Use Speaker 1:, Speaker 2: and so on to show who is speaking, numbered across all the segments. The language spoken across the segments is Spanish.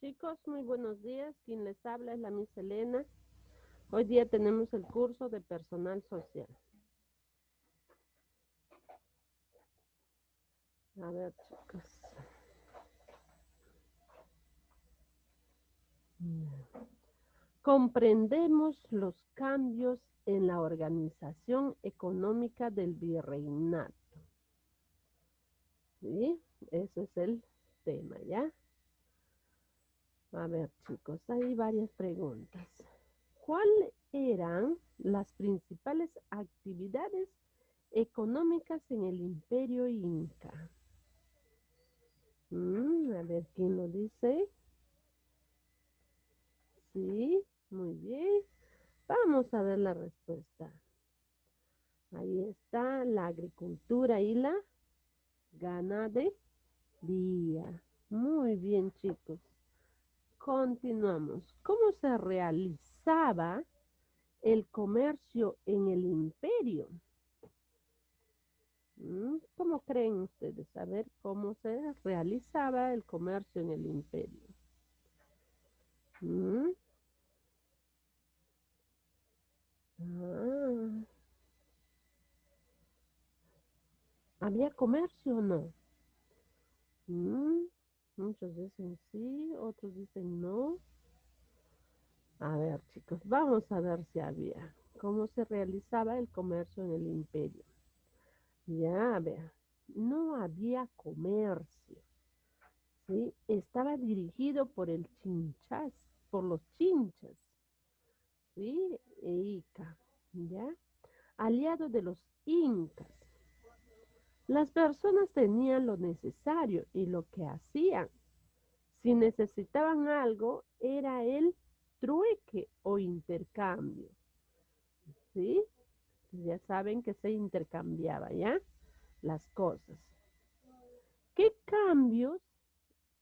Speaker 1: Chicos, muy buenos días. Quien les habla es la Miss Elena. Hoy día tenemos el curso de personal social. A ver, chicos. Comprendemos los cambios en la organización económica del virreinato. ¿Sí? Ese es el tema, ¿ya? A ver, chicos, hay varias preguntas. ¿Cuáles eran las principales actividades económicas en el Imperio Inca? A ver quién lo dice. Sí, muy bien. Vamos a ver la respuesta. Ahí está la agricultura y la ganadería. Muy bien, chicos. Continuamos. ¿Cómo se realizaba el comercio en el imperio? ¿Cómo creen ustedes? A ver cómo se realizaba el comercio en el imperio. ¿Mm? Ah, ¿había comercio o no? Mm, Muchos dicen sí, otros dicen no. A ver, chicos, vamos a ver si había. ¿Cómo se realizaba el comercio en el imperio? Ya, a ver, no había comercio, ¿sí? Estaba dirigido por el chinchas, por los chinchas, ¿sí? E Ica, ¿ya? Aliado de los incas. Las personas tenían lo necesario y lo que hacían. Si necesitaban algo, era el trueque o intercambio, ¿sí? Ya saben que se intercambiaba, ¿ya? Las cosas. ¿Qué cambios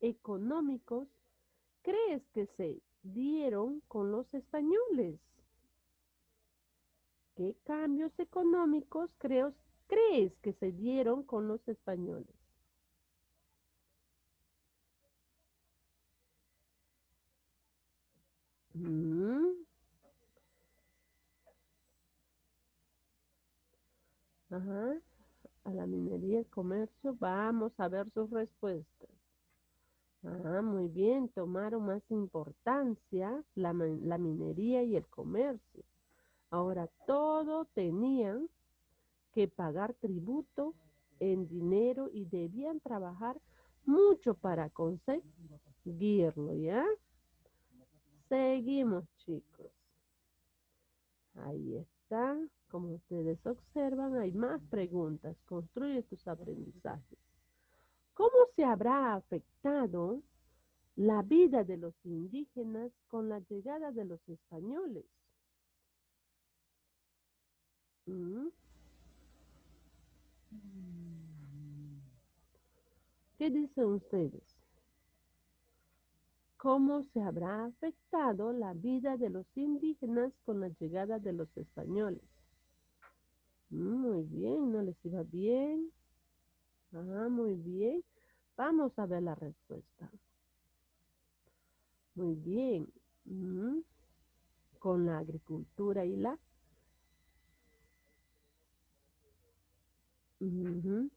Speaker 1: económicos crees que se dieron con los españoles? ¿Qué cambios económicos crees que se dieron con los españoles? Mm, ajá, a la minería y comercio, vamos a ver sus respuestas. Muy bien, tomaron más importancia la minería y el comercio. Ahora todo tenían que pagar tributo en dinero y debían trabajar mucho para conseguirlo, ¿ya? Seguimos, chicos. Ahí está. Como ustedes observan, hay más preguntas. Construye tus aprendizajes. ¿Cómo se habrá afectado la vida de los indígenas con la llegada de los españoles? ¿Mm? ¿Qué dicen ustedes? ¿Cómo se habrá afectado la vida de los indígenas con la llegada de los españoles? Muy bien, ¿no les iba bien? Muy bien. Vamos a ver la respuesta. Muy bien. Mm, Con la agricultura y la... Ujú.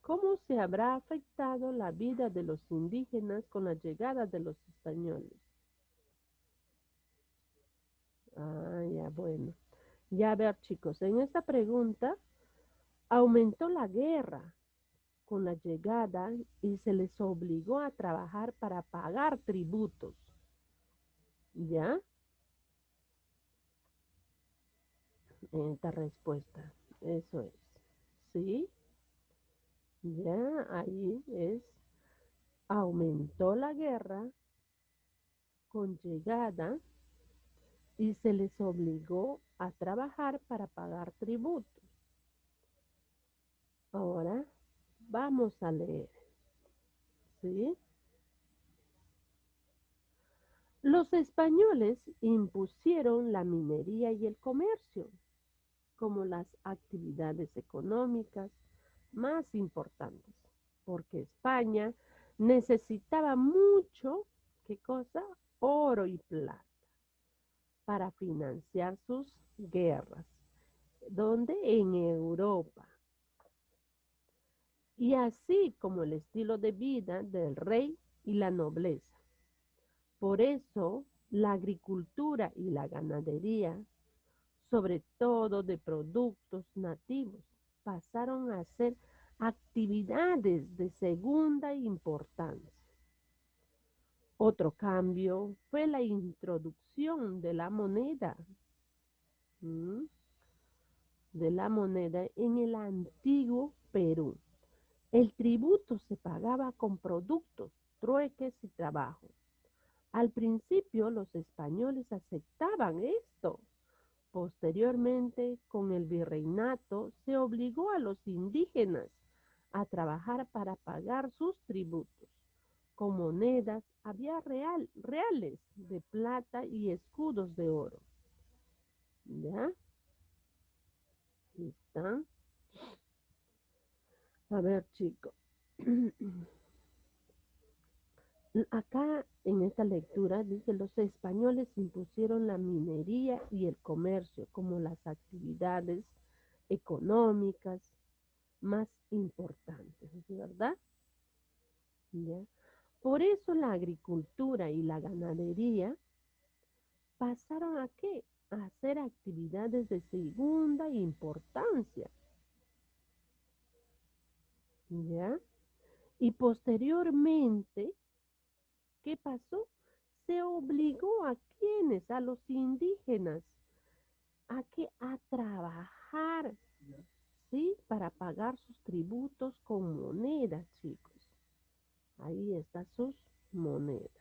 Speaker 1: ¿Cómo se habrá afectado la vida de los indígenas con la llegada de los españoles? Ya, bueno. Ya a ver, chicos, en esta pregunta aumentó la guerra con la llegada y se les obligó a trabajar para pagar tributos. ¿Ya? Esta respuesta. Eso es. ¿Sí? Ya, ahí es. Aumentó la guerra con llegada y se les obligó a trabajar para pagar tributos. Ahora vamos a leer. ¿Sí? Los españoles impusieron la minería y el comercio como las actividades económicas más importantes, porque España necesitaba mucho, ¿qué cosa? Oro y plata para financiar sus guerras. ¿Dónde? En Europa. Y así como el estilo de vida del rey y la nobleza. Por eso, la agricultura y la ganadería, sobre todo de productos nativos, pasaron a ser actividades de segunda importancia. Otro cambio fue la introducción de la moneda, ¿m? de la moneda en el antiguo Perú. El tributo se pagaba con productos, trueques y trabajo. Al principio los españoles aceptaban esto. Posteriormente, con el virreinato, se obligó a los indígenas a trabajar para pagar sus tributos. Con monedas había reales de plata y escudos de oro. ¿Ya? Ahí está. A ver, chicos. Acá en esta lectura dice, los españoles impusieron la minería y el comercio como las actividades económicas más importantes, ¿verdad? ¿Ya? Por eso la agricultura y la ganadería pasaron a qué? A hacer actividades de segunda importancia, ¿ya? Y posteriormente, ¿qué pasó? Se obligó a quienes, a los indígenas, a que a trabajar, ¿sí? Para pagar sus tributos con monedas, chicos. Ahí están sus monedas.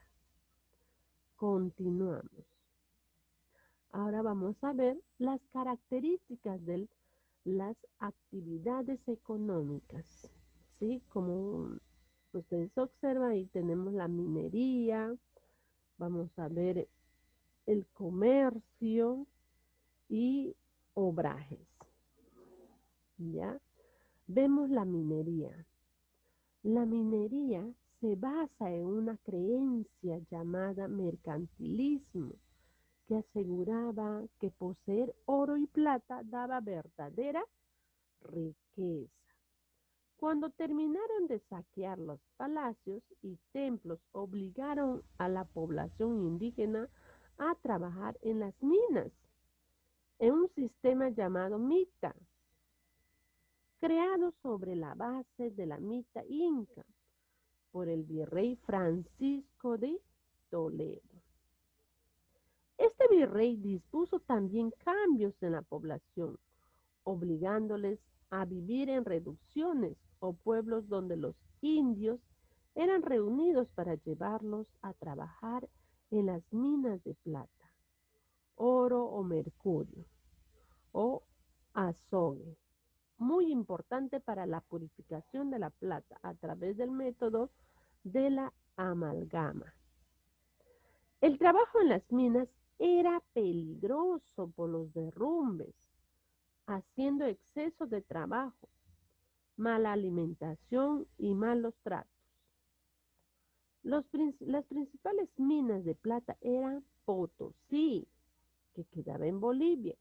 Speaker 1: Continuamos. Ahora vamos a ver las características de las actividades económicas. ¿Sí? Como ustedes observan, ahí tenemos la minería, vamos a ver el comercio y obrajes. ¿Ya? Vemos la minería. La minería se basa en una creencia llamada mercantilismo, que aseguraba que poseer oro y plata daba verdadera riqueza. Cuando terminaron de saquear los palacios y templos, obligaron a la población indígena a trabajar en las minas, en un sistema llamado mita, creado sobre la base de la mita inca por el virrey Francisco de Toledo. Este virrey dispuso también cambios en la población, obligándoles a vivir en reducciones o pueblos donde los indios eran reunidos para llevarlos a trabajar en las minas de plata, oro o mercurio o azogue, muy importante para la purificación de la plata a través del método de la amalgama. El trabajo en las minas era peligroso por los derrumbes, haciendo exceso de trabajo, mala alimentación y malos tratos. Las principales minas de plata eran Potosí, que quedaba en Bolivia,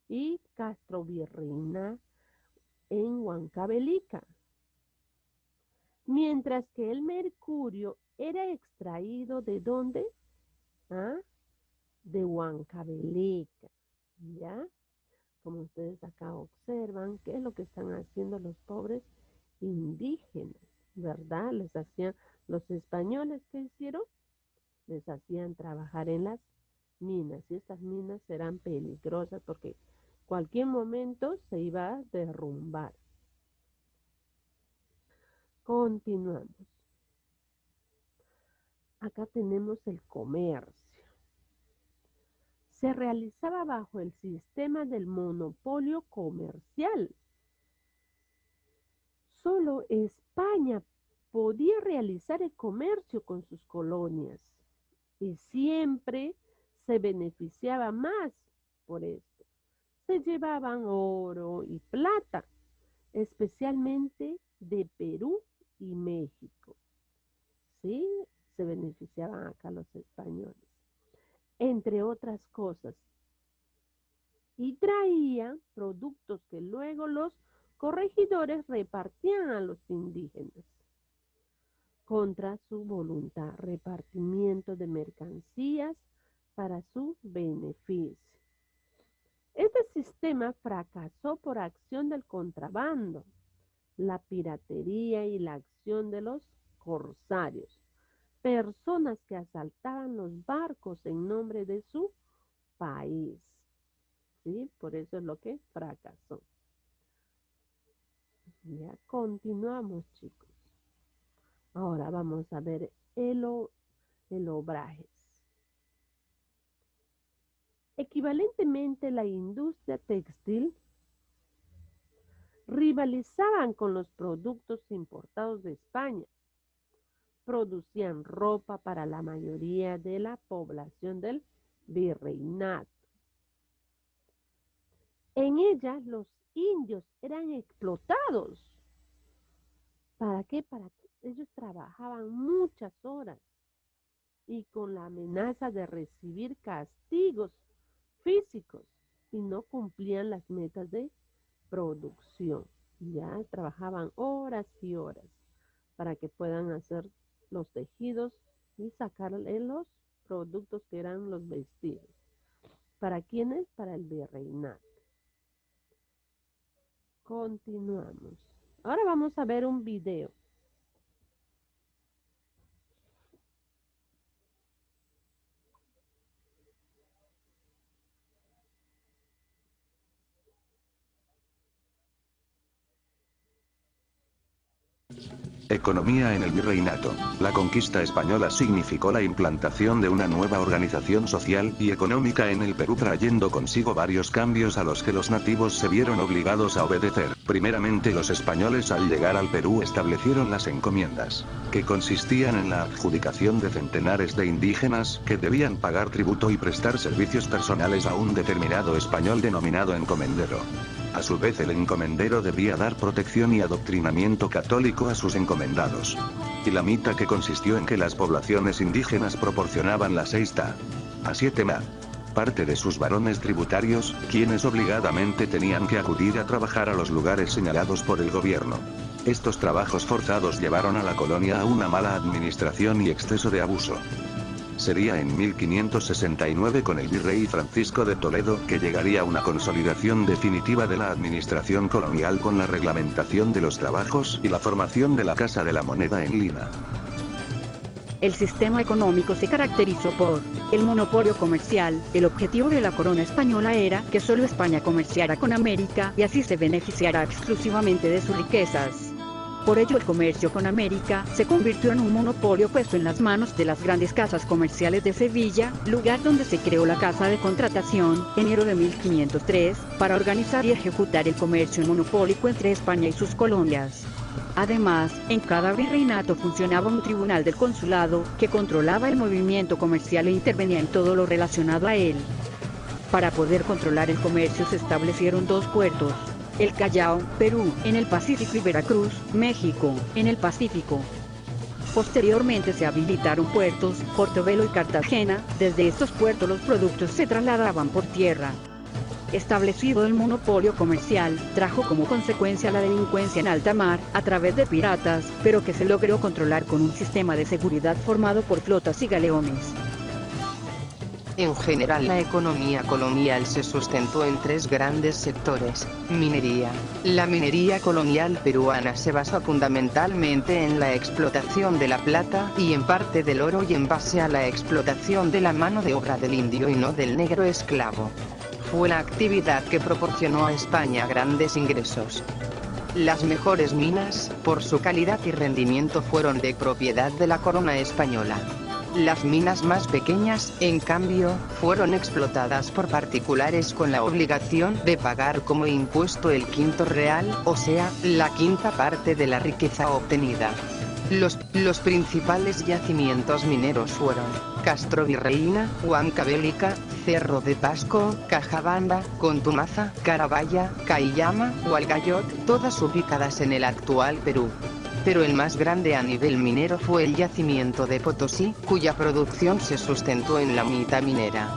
Speaker 1: y Castrovirreina en Huancavelica, mientras que el mercurio era extraído ¿de dónde? ¿Ah? De Huancavelica, ¿ya? Como ustedes acá observan, ¿qué es lo que están haciendo los pobres indígenas? ¿Verdad? Les hacían, los españoles, ¿qué hicieron? Les hacían trabajar en las minas, y estas minas eran peligrosas porque cualquier momento se iba a derrumbar. Continuamos. Acá tenemos el comercio. Se realizaba bajo el sistema del monopolio comercial. Solo España podía realizar el comercio con sus colonias y siempre se beneficiaba más por esto. Se llevaban oro y plata, especialmente de Perú y México. ¿sí? Se beneficiaban acá los españoles, entre otras cosas. Y traían productos que luego los corregidores repartían a los indígenas contra su voluntad, repartimiento de mercancías para su beneficio. Este sistema fracasó por acción del contrabando, la piratería y la acción de los corsarios, personas que asaltaban los barcos en nombre de su país. ¿Sí? Por eso es lo que fracasó. Ya continuamos, chicos. Ahora vamos a ver el obrajes. Equivalentemente, la industria textil rivalizaban con los productos importados de España. Producían ropa para la mayoría de la población del virreinato. En ella los indios eran explotados. ¿Para qué? Para que ellos trabajaban muchas horas y con la amenaza de recibir castigos físicos si no cumplían las metas de producción. Ya trabajaban horas y horas para que puedan hacer los tejidos y sacar los productos que eran los vestidos. ¿Para quiénes? Para el virreinato. Continuamos. Ahora vamos a ver un video.
Speaker 2: Economía en el virreinato. La conquista española significó la implantación de una nueva organización social y económica en el Perú, trayendo consigo varios cambios a los que los nativos se vieron obligados a obedecer. Primeramente, los españoles al llegar al Perú establecieron las encomiendas, que consistían en la adjudicación de centenares de indígenas que debían pagar tributo y prestar servicios personales a un determinado español denominado encomendero. A su vez, el encomendero debía dar protección y adoctrinamiento católico a sus encomendados. Y la mita, que consistió en que las poblaciones indígenas proporcionaban la sexta a 7 ma parte de sus varones tributarios, quienes obligadamente tenían que acudir a trabajar a los lugares señalados por el gobierno. Estos trabajos forzados llevaron a la colonia a una mala administración y exceso de abuso. Sería en 1569 con el virrey Francisco de Toledo que llegaría una consolidación definitiva de la administración colonial con la reglamentación de los trabajos y la formación de la Casa de la Moneda en Lima.
Speaker 3: El sistema económico se caracterizó por el monopolio comercial. El objetivo de la corona española era que solo España comerciara con América y así se beneficiara exclusivamente de sus riquezas. Por ello, el comercio con América se convirtió en un monopolio puesto en las manos de las grandes casas comerciales de Sevilla, lugar donde se creó la Casa de Contratación, enero de 1503, para organizar y ejecutar el comercio monopólico entre España y sus colonias. Además, en cada virreinato funcionaba un tribunal del consulado, que controlaba el movimiento comercial e intervenía en todo lo relacionado a él. Para poder controlar el comercio se establecieron 2 puertos: el Callao, Perú, en el Pacífico, y Veracruz, México, en el Pacífico. Posteriormente se habilitaron puertos, Portobelo y Cartagena. Desde estos puertos los productos se trasladaban por tierra. Establecido el monopolio comercial, trajo como consecuencia la delincuencia en alta mar, a través de piratas, pero que se logró controlar con un sistema de seguridad formado por flotas y galeones.
Speaker 4: En general, la economía colonial se sustentó en 3 grandes sectores: minería. La minería colonial peruana se basó fundamentalmente en la explotación de la plata y en parte del oro, y en base a la explotación de la mano de obra del indio y no del negro esclavo. Fue la actividad que proporcionó a España grandes ingresos. Las mejores minas, por su calidad y rendimiento, fueron de propiedad de la corona española. Las minas más pequeñas, en cambio, fueron explotadas por particulares con la obligación de pagar como impuesto el quinto real, o sea, la quinta parte de la riqueza obtenida. Los principales yacimientos mineros fueron Castro Virreina, Huancavelica, Cerro de Pasco, Cajabamba, Contumaza, Carabaya, Cayllama, Hualgayoc, todas ubicadas en el actual Perú. pero el más grande a nivel minero fue el yacimiento de Potosí, cuya producción se sustentó en la mitad minera.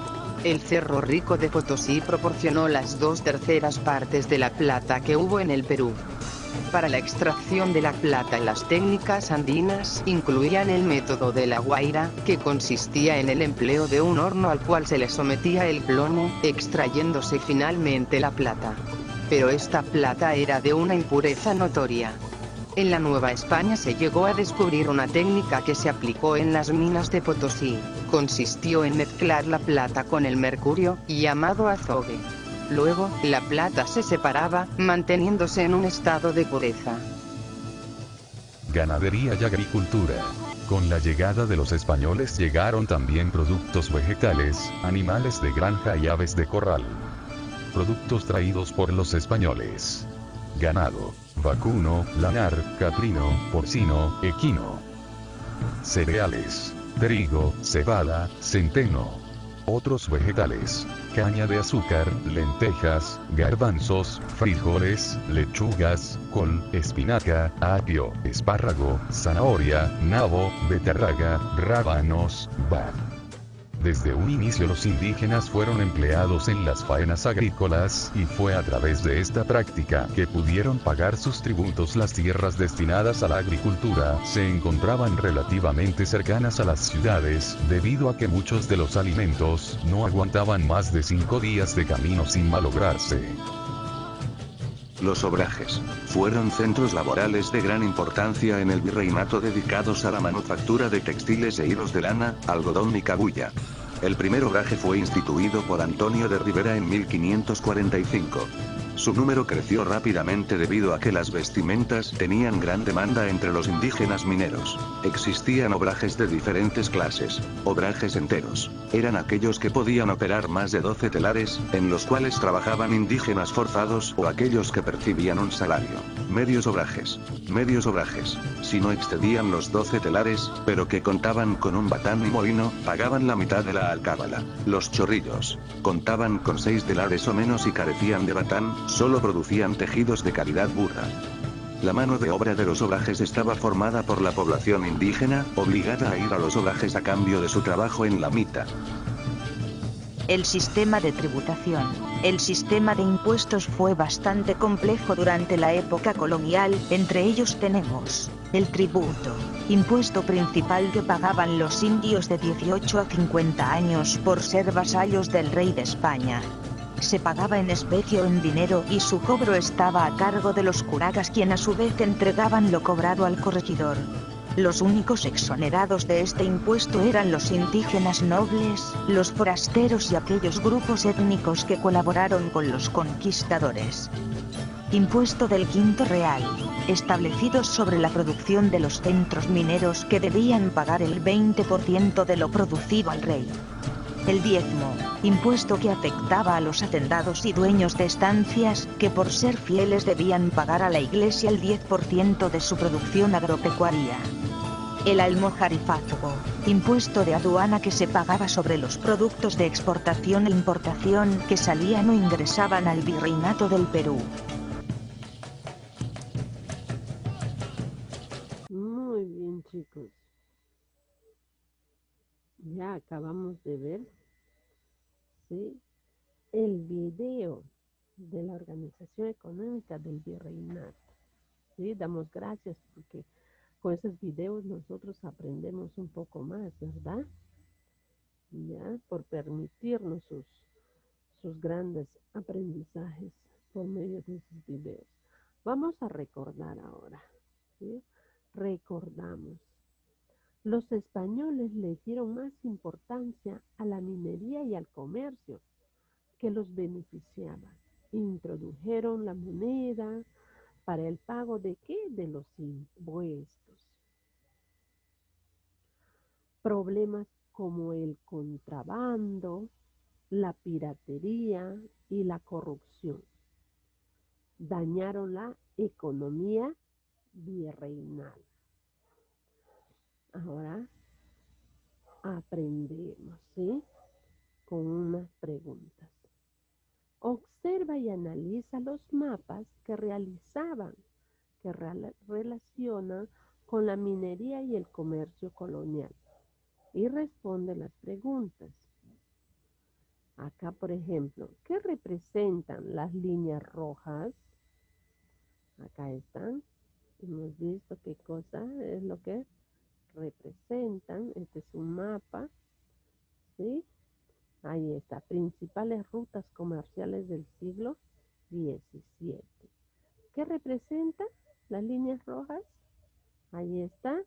Speaker 4: El Cerro Rico de Potosí proporcionó las 2/3 partes de la plata que hubo en el Perú. Para la extracción de la plata, las técnicas andinas incluían el método de la guaira, que consistía en el empleo de un horno al cual se le sometía el plomo, extrayéndose finalmente la plata. Pero esta plata era de una impureza notoria. En la Nueva España se llegó a descubrir una técnica que se aplicó en las minas de Potosí. Consistió en mezclar la plata con el mercurio, llamado azogue. Luego, la plata se separaba, manteniéndose en un estado de pureza.
Speaker 5: Ganadería y agricultura. Con la llegada de los españoles llegaron también productos vegetales, animales de granja y aves de corral. Productos traídos por los españoles: ganado, vacuno, lanar, caprino, porcino, equino. Cereales: trigo, cebada, centeno. Otros vegetales: caña de azúcar, lentejas, garbanzos, frijoles, lechugas, col, espinaca, apio, espárrago, zanahoria, nabo, beterraga, rábanos, bab. Desde un inicio los indígenas fueron empleados en las faenas agrícolas, y fue a través de esta práctica que pudieron pagar sus tributos. Las tierras destinadas a la agricultura se encontraban relativamente cercanas a las ciudades, debido a que muchos de los alimentos no aguantaban más de 5 días de camino sin malograrse.
Speaker 2: Los obrajes fueron centros laborales de gran importancia en el virreinato dedicados a la manufactura de textiles e hilos de lana, algodón y cabuya. El primer obraje fue instituido por Antonio de Rivera en 1545. Su número creció rápidamente debido a que las vestimentas tenían gran demanda entre los indígenas mineros. Existían obrajes de diferentes clases. Obrajes enteros eran aquellos que podían operar más de 12 telares, en los cuales trabajaban indígenas forzados o aquellos que percibían un salario. Medios obrajes, si no excedían los 12 telares, pero que contaban con un batán y molino, pagaban la mitad de la alcábala. Los chorrillos contaban con 6 telares o menos y carecían de batán, solo producían tejidos de calidad burra. La mano de obra de los obrajes estaba formada por la población indígena, obligada a ir a los obrajes a cambio de su trabajo en la mita.
Speaker 6: El sistema de tributación. El sistema de impuestos fue bastante complejo durante la época colonial. Entre ellos tenemos el tributo, impuesto principal que pagaban los indios de 18 a 50 años por ser vasallos del rey de España. Se pagaba en especie o en dinero, y su cobro estaba a cargo de los curagas, quien a su vez entregaban lo cobrado al corregidor. Los únicos exonerados de este impuesto eran los indígenas nobles, los forasteros y aquellos grupos étnicos que colaboraron con los conquistadores. Impuesto del quinto real, establecido sobre la producción de los centros mineros, que debían pagar el 20% de lo producido al rey. El diezmo, impuesto que afectaba a los hacendados y dueños de estancias, que por ser fieles debían pagar a la iglesia el 10% de su producción agropecuaria. El almojarifazgo, impuesto de aduana que se pagaba sobre los productos de exportación e importación que salían o ingresaban al virreinato del Perú.
Speaker 1: Muy bien, chicos. Ya acabamos de ver, ¿sí?, el video de la organización económica del virreinato. ¿Sí? Damos gracias porque con esos videos nosotros aprendemos un poco más, ¿verdad? Ya, por permitirnos sus grandes aprendizajes por medio de esos videos. Vamos a recordar ahora, ¿sí? Recordamos. Los españoles le dieron más importancia a la minería y al comercio que los beneficiaba. Introdujeron la moneda para el pago de ¿qué? De los impuestos. Problemas como el contrabando, la piratería y la corrupción dañaron la economía virreinal. Ahora aprendemos, ¿sí?, con unas preguntas. Observa y analiza los mapas que relacionan con la minería y el comercio colonial. Y responde las preguntas. Acá, por ejemplo, ¿qué representan las líneas rojas? Acá están. Hemos visto qué cosa es lo que representan. Este es un mapa, ¿sí? Ahí está, principales rutas comerciales del siglo XVII. ¿Qué representan las líneas rojas? Ahí está.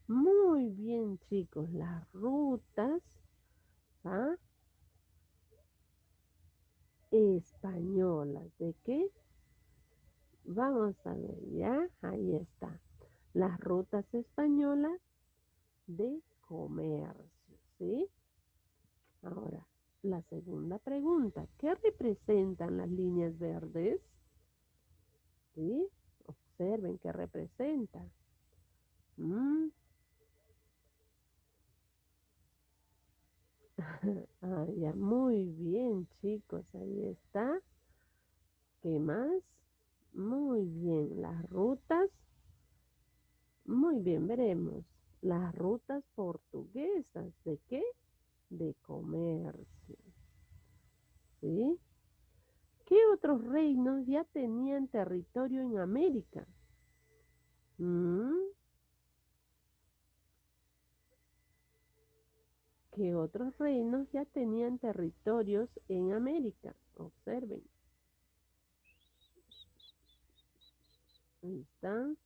Speaker 1: Muy bien, chicos, las rutas, ¿ah?, españolas. ¿De qué? Vamos a ver, ya, ahí está. Las rutas españolas de comercio, ¿sí? Ahora, la segunda pregunta, ¿qué representan las líneas verdes? ¿Sí? Observen qué representa. Mm. Ah, ya, muy bien, chicos, ahí está. ¿Qué más? Muy bien, las rutas. Muy bien, veremos. Las rutas portuguesas, ¿de qué? De comercio, ¿sí? ¿Qué otros reinos ya tenían territorio en América? ¿Mm? ¿Qué otros reinos ya tenían territorios en América? Observen. Ahí están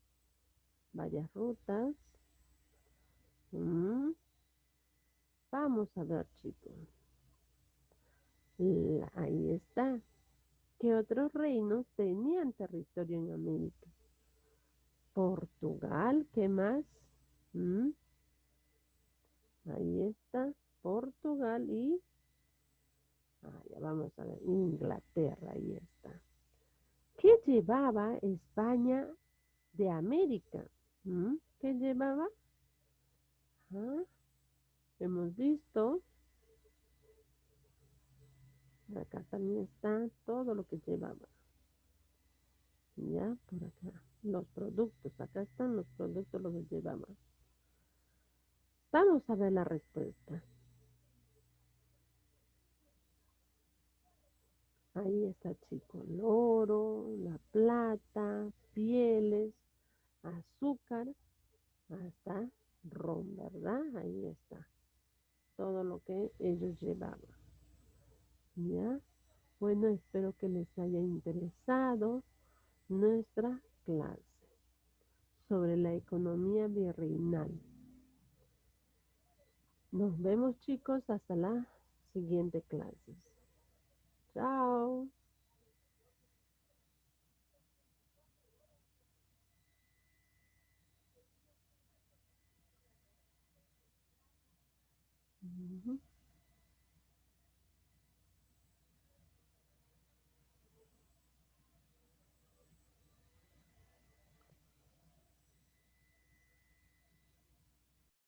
Speaker 1: varias rutas. Vamos a ver, chicos. Ahí está. ¿Qué otros reinos tenían territorio en América? Portugal, ¿qué más? ¿Mm? Ahí está, Portugal y... ya vamos a ver, Inglaterra, ahí está. ¿Qué llevaba España de América? ¿Qué llevaba? Ah, hemos visto, acá también está todo lo que llevaba. Ya, por acá, los productos, acá están los productos, lo que llevaba. Vamos a ver la respuesta. Ahí está, chicos, el oro, la plata, pieles, azúcar, hasta ron, ¿verdad? Ahí está, todo lo que ellos llevaban. ¿Ya? Bueno, espero que les haya interesado nuestra clase sobre la economía virreinal. Nos vemos, chicos, hasta la siguiente clase. Chao.